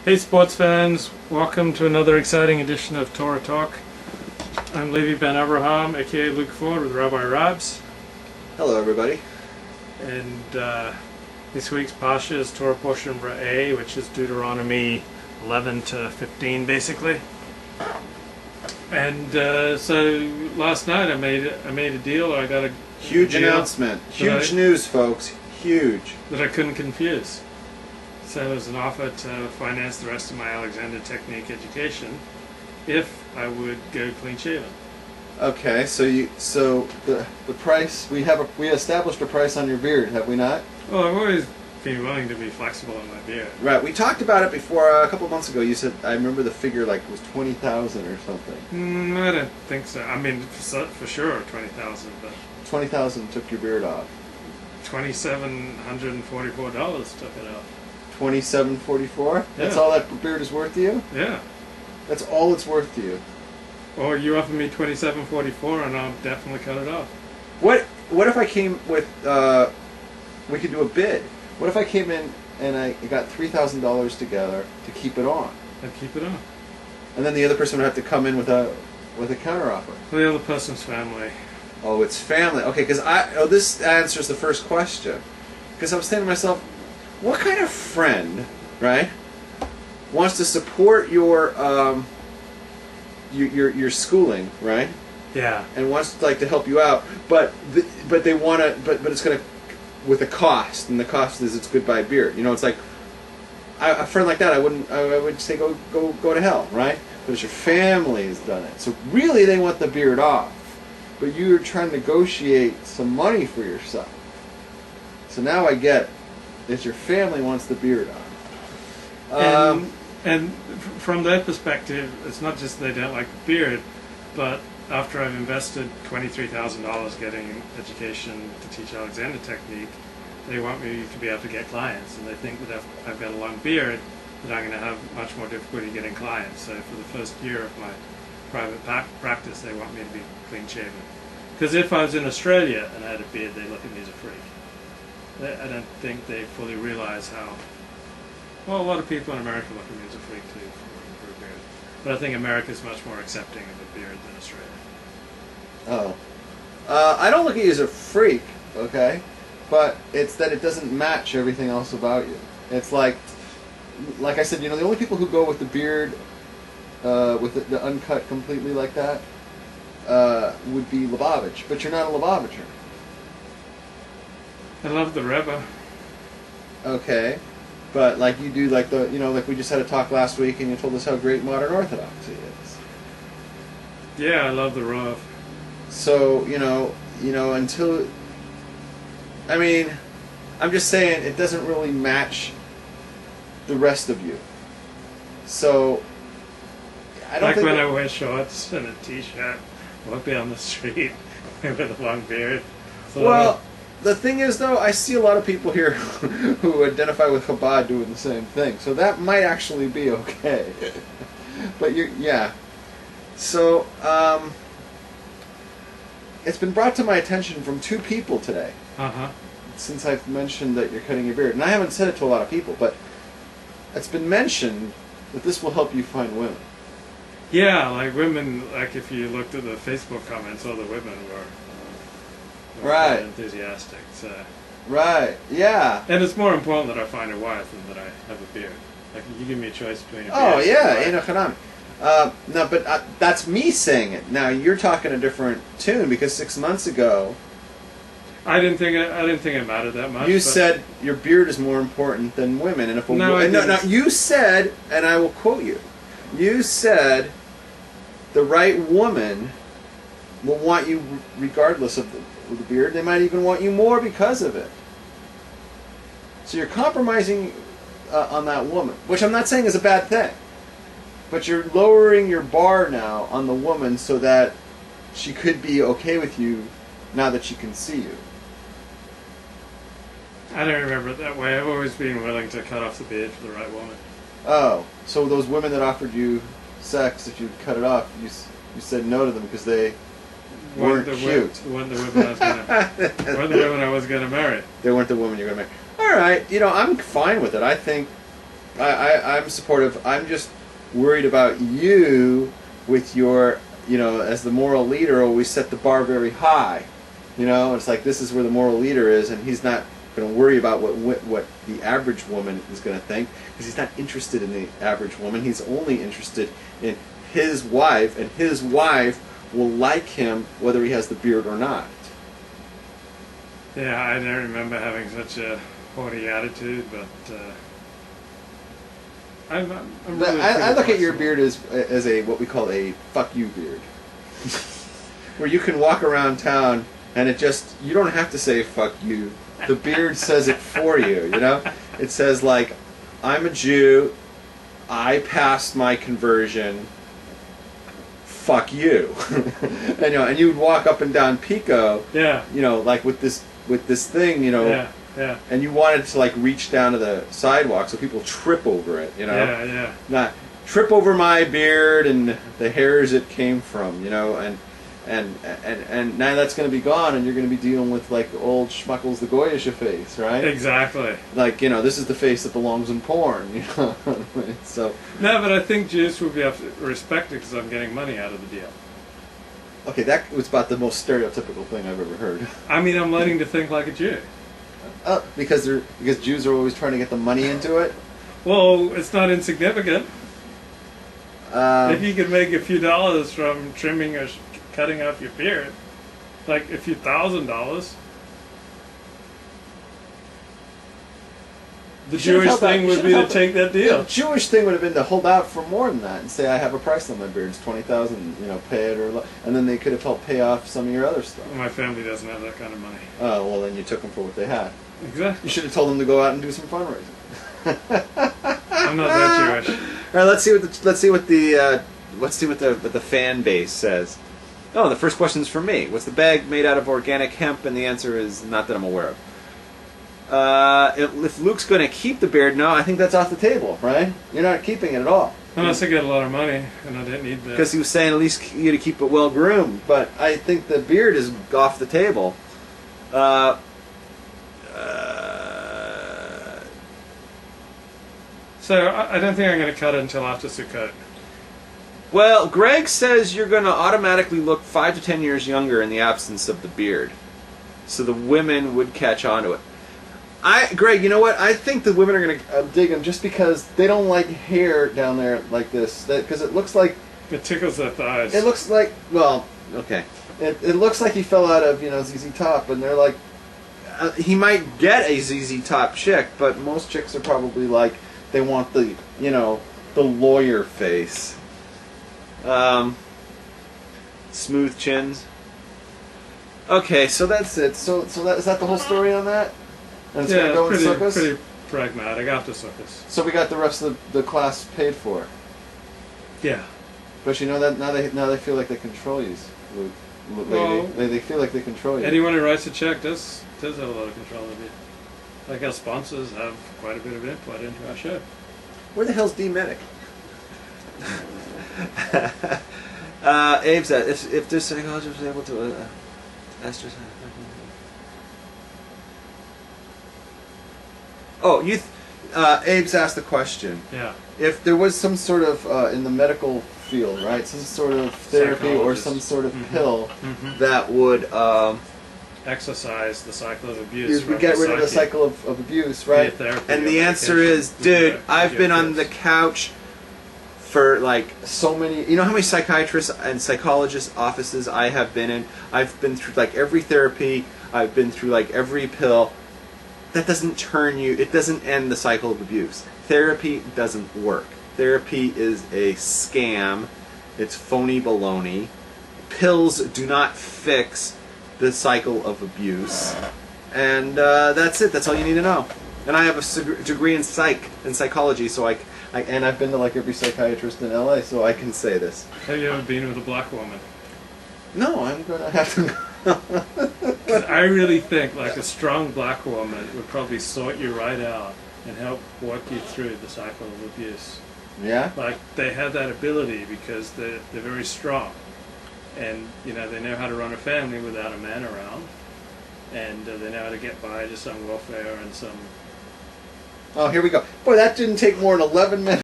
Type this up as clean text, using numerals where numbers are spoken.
Hey sports fans, welcome to another exciting edition of Torah Talk. I'm Levi Ben Abraham, aka Luke Ford with Rabbi Rabs. Hello everybody. And this week's Parsha is Torah portion A, which is Deuteronomy 11 to 15 basically. And so last night I made a deal, or I got a Huge deal announcement. Huge news, folks. Huge. that I couldn't confuse. So it was an offer to finance the rest of my Alexander Technique education if I would go clean shaven. Okay, so the price we established a price on your beard, have we not? Well, I've always been willing to be flexible in my beard. Right. We talked about it before a couple of months ago. You said I remember the figure like it was 20,000 or something. I don't think so. I mean, for sure 20,000, but 20,000 took your beard off. $2,744 took it off. 27.44. That's Yeah. all that beard is worth to you. Yeah. That's all it's worth to you. Or you offer me $27.44 and I'll definitely cut it off. What if I came with? We could do a bid. What if I came in and I got $3,000 together to keep it on, I'd keep it on. and then the other person would have to come in with a counteroffer? For the other person's family. Oh, it's family. Okay, because this answers the first question. Because I was thinking to myself, what kind of friend, right, wants to support your schooling, right? Yeah. And wants to help you out, but they want to, but it's going to with a cost, and the cost is it's goodbye beard. You know, it's like a friend like that. I would say go to hell, right? But it's your family has done it, so really they want the beard off, but you're trying to negotiate some money for yourself. So now I get it. It's your family wants the beard off. And from their perspective, it's not just they don't like the beard, but after I've invested $23,000 getting an education to teach Alexander Technique, they want me to be able to get clients, and they think that if I've got a long beard, that I'm going to have much more difficulty getting clients. So for the first year of my private practice, they want me to be clean shaven. Because if I was in Australia and I had a beard, they look at me as a freak. I don't think they fully realize how. Well, a lot of people in America look at me as a freak too for a beard. But I think America's much more accepting of a beard than Australia. I don't look at you as a freak, okay? But it's that it doesn't match everything else about you. It's like I said, the only people who go with the beard, with the uncut completely like that, would be Lubavitch. But you're not a Lubavitcher. I love the Rebbe. Okay. But like you do, like we just had a talk last week, and you told us how great modern Orthodoxy is. Yeah, I love the Rav. So until, I mean, I'm just saying it doesn't really match the rest of you. So I don't like think when I wear shorts and a t-shirt, walk down the street with a long beard. So well, the thing is, though, I see a lot of people here who identify with Chabad doing the same thing, so that might actually be okay. But yeah. So, it's been brought to my attention from two people today. Since I've mentioned that you're cutting your beard, and I haven't said it to a lot of people, but it's been mentioned that this will help you find women. Yeah, like women. Like if you looked at the Facebook comments, all the women were right enthusiastic. So. Right. Yeah. And it's more important that I find a wife than that I have a beard. Like you give me a choice between a beard. Oh yeah, Enoch. No, but that's me saying it. Now you're talking a different tune because 6 months ago, I didn't think it mattered that much. You said your beard is more important than women, and if no, you said, and I will quote you. You said the right woman will want you regardless of the beard. They might even want you more because of it. So you're compromising on that woman, which I'm not saying is a bad thing. But you're lowering your bar now on the woman so that she could be okay with you now that she can see you. I don't remember it that way. I've always been willing to cut off the beard for the right woman. Oh, so those women that offered you sex, if you cut it off, you said no to them because they weren't cute. Weren't the women I was going to marry. They weren't the woman you're going to marry. All right, I'm fine with it. I think I'm supportive. I'm just worried about you with your, as the moral leader, always set the bar very high. It's like this is where the moral leader is, and he's not going to worry about what the average woman is going to think, because he's not interested in the average woman. He's only interested in his wife, and his wife will like him whether he has the beard or not. Yeah, I don't remember having such a haughty attitude, but I'm really I look at your flexible. beard as a what we call a fuck you beard, where you can walk around town and you don't have to say fuck you. The beard says it for you. It says like, I'm a Jew, I passed my conversion. Fuck you. And you would walk up and down Pico. Yeah. Like with this thing. Yeah. Yeah. And you wanted to like reach down to the sidewalk so people trip over it. Yeah. Yeah. Not trip over my beard and the hairs it came from. And now that's going to be gone, and you're going to be dealing with like old Schmuckles the Goyish face, right? Exactly. Like this is the face that belongs in porn. So. No, but I think Jews will be able to respect it because I'm getting money out of the deal. Okay, that was about the most stereotypical thing I've ever heard. I mean, I'm learning to think like a Jew. Because Jews are always trying to get the money into it. Well, it's not insignificant. If you could make a few dollars from trimming or cutting off your beard, like a few $1,000s. The Jewish thing would be to take that deal. The Jewish thing would have been to hold out for more than that and say, I have a price on my beard, it's $20,000, pay it, and then they could have helped pay off some of your other stuff. My family doesn't have that kind of money. Oh, well, then you took them for what they had. Exactly. You should have told them to go out and do some fundraising. I'm not that Jewish. All right, let's see what the fan base says. Oh, the first question is for me. Was the bag made out of organic hemp? And the answer is not that I'm aware of. If Luke's going to keep the beard, no, I think that's off the table, right? You're not keeping it at all. Unless I get a lot of money, and I didn't need that. Because he was saying at least you to keep it well groomed, but I think the beard is off the table. So I don't think I'm going to cut it until after Sukkot. Well, Greg says you're going to automatically look 5 to 10 years younger in the absence of the beard. So the women would catch on to it. Greg, you know what? I think the women are going to dig him just because they don't like hair down there like this. Because it looks like... It tickles their thighs. It looks like... Well, okay. It looks like he fell out of, ZZ Top, and they're like... he might get a ZZ Top chick, but most chicks are probably like... They want the, the lawyer face. Smooth chins. Okay, so that's it. So is that the whole story on that? And it's gonna go in Sukkos? Pretty pragmatic after Sukkos. So we got the rest of the class paid for. Yeah. But that now they feel like they control you, Luke. Well, they feel like they control you. Anyone who writes a check does have a lot of control of you. Like our sponsors have quite a bit of input into our show. Where the hell's D-Medic? Abe said, if this psychologist was able to Abe's asked the question. Yeah. If there was some sort of in the medical field, right, some sort of therapy or some sort of pill that would exercise the cycle of abuse. We get rid of the cycle of abuse, right? And the answer is, dude, I've been on the couch for like so many. You know how many psychiatrists and psychologists' offices I have been in? I've been through like every therapy. I've been through like every pill. That doesn't turn you. It doesn't end the cycle of abuse. Therapy doesn't work. Therapy is a scam. It's phony baloney. Pills do not fix the cycle of abuse. And that's it. That's all you need to know. And I have a degree in psychology, so and I've been to like every psychiatrist in LA, so I can say this. Have you ever been with a black woman? No, I'm gonna have to. I really think like a strong black woman would probably sort you right out and help walk you through the cycle of abuse. Yeah. Like they have that ability because they're very strong, and they know how to run a family without a man around, and they know how to get by just on welfare and some Oh, here we go. Boy, that didn't take more than 11 minutes.